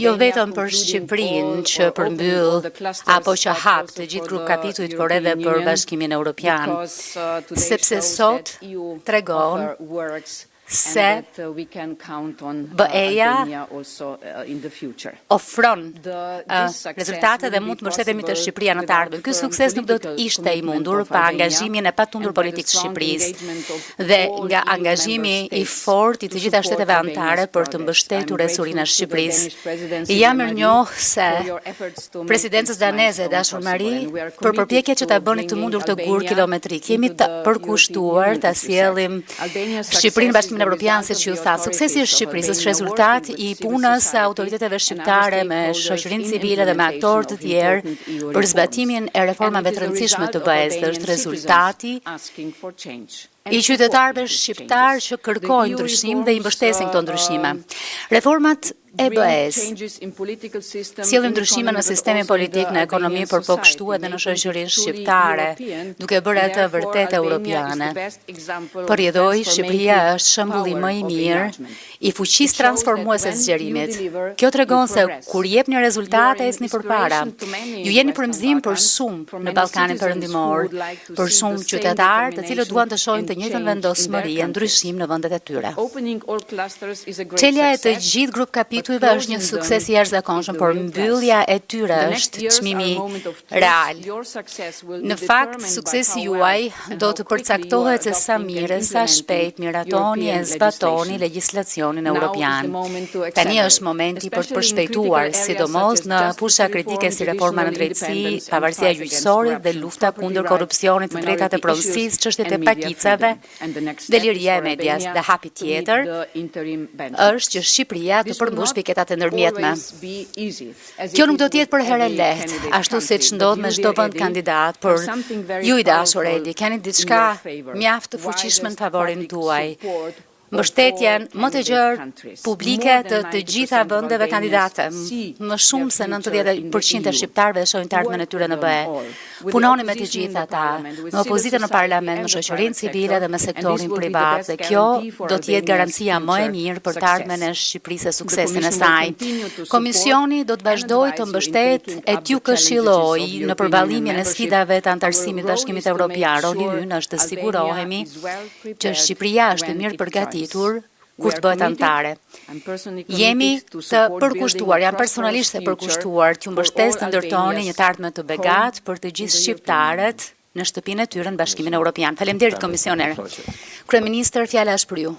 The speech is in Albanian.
jo vetëm për Shqipërinë që përmbyll apo që hap të gjithë grup kapitujt, por edhe për Bashkimin Evropian, sepse sot tregon se BE-ja ofron rezultate dhe mund të mbështetemi te Shqipëria në të ardhmen. Ky sukses nuk do të ishte i mundur pa angazhimin e patundur politik të Shqipërisë dhe nga angazhimi i fortë i të gjitha shteteve anëtare për të mbështetur resurinë e Shqipërisë. Jam mirënjoh se presidencës daneze dashur Mari për përpjekjet që ta bëni të mundur të gur kilometrik. Jemi të përkushtuar ta sjellim Shqipërinë Bashkimin Evropian, siç ju tha. Suksesi i Shqipërisë është rezultat i punës së autoriteteve shqiptare me shoqërinë civile dhe me aktorë të tjerë për zbatimin e reformave të rëndësishme të BE-s, dhe është rezultati i qytetarëve shqiptar që kërkojnë ndryshim dhe i mbështesin këto ndryshime. Reformat e BE-s sjellin ndryshime në sistemin politik, në ekonomi, por po kështu edhe në shoqërinë shqiptare, duke bërë atë vërtet europiane. Përjedhoj, Shqipëria është shembulli më i mirë i fuqisë transformuese së zgjerimit. Kjo tregon se kur jepni rezultate ecni përpara. Ju jeni frymëzim për shumë në Ballkanin Perëndimor, për shumë qytetarë të cilët duan të shohin të njëjtën vendosmëri e ndryshim në vendet e tyre. Çelja e të gjithë grup kapitujve është një sukses i jashtëzakonshëm, por mbyllja e tyre është çmimi real. Në fakt, suksesi juaj do të përcaktohet se sa mirë, sa shpejt miratoni e zbatoni legjislacionin evropian. Tani është momenti për të përshpejtuar, sidomos në fusha kritike si reforma në drejtësi, pavarësia gjyqësore dhe lufta kundër korrupsionit, të drejtat e pronësisë, çështjet e pakicave dhe liria e medias. Dhe hapi tjetër është që Shqipëria të përmbush piketat e ndërmjetme. Kjo nuk do të jetë për herë lehtë, ashtu siç ndodh me çdo vend kandidat, por ju i dashur Edi, keni diçka mjaft të fuqishme në favorin tuaj. Mbështetjen më të gjerë publike të gjitha vendeve kandidate, më shumë se 90% e shqiptarëve shohin të ardhmen e tyre në BE. Punoni me të gjitha ata, në opozitën në parlament, në shoqërinë civile dhe me sektorin privat, dhe kjo do të jetë garancia më e mirë për të ardhmen e Shqipërisë e suksesin e saj. Komisioni do të vazhdojë të mbështetë e t'ju këshilloj në përballimin e sfidave të anëtarësimit të Bashkimit Evropian. Roli ynë është të sigurohemi që Shqipëria është e mirë përgatitur kur të bëhet anëtare. Jemi të përkushtuar, jam personalisht e përkushtuar t'ju mbështes të ndërtoni një të ardhme të begat për të gjithë shqiptarët në shtëpinë e tyre në Bashkimin Evropian. Faleminderit komisioner. Kryeministër, fjala është për ju.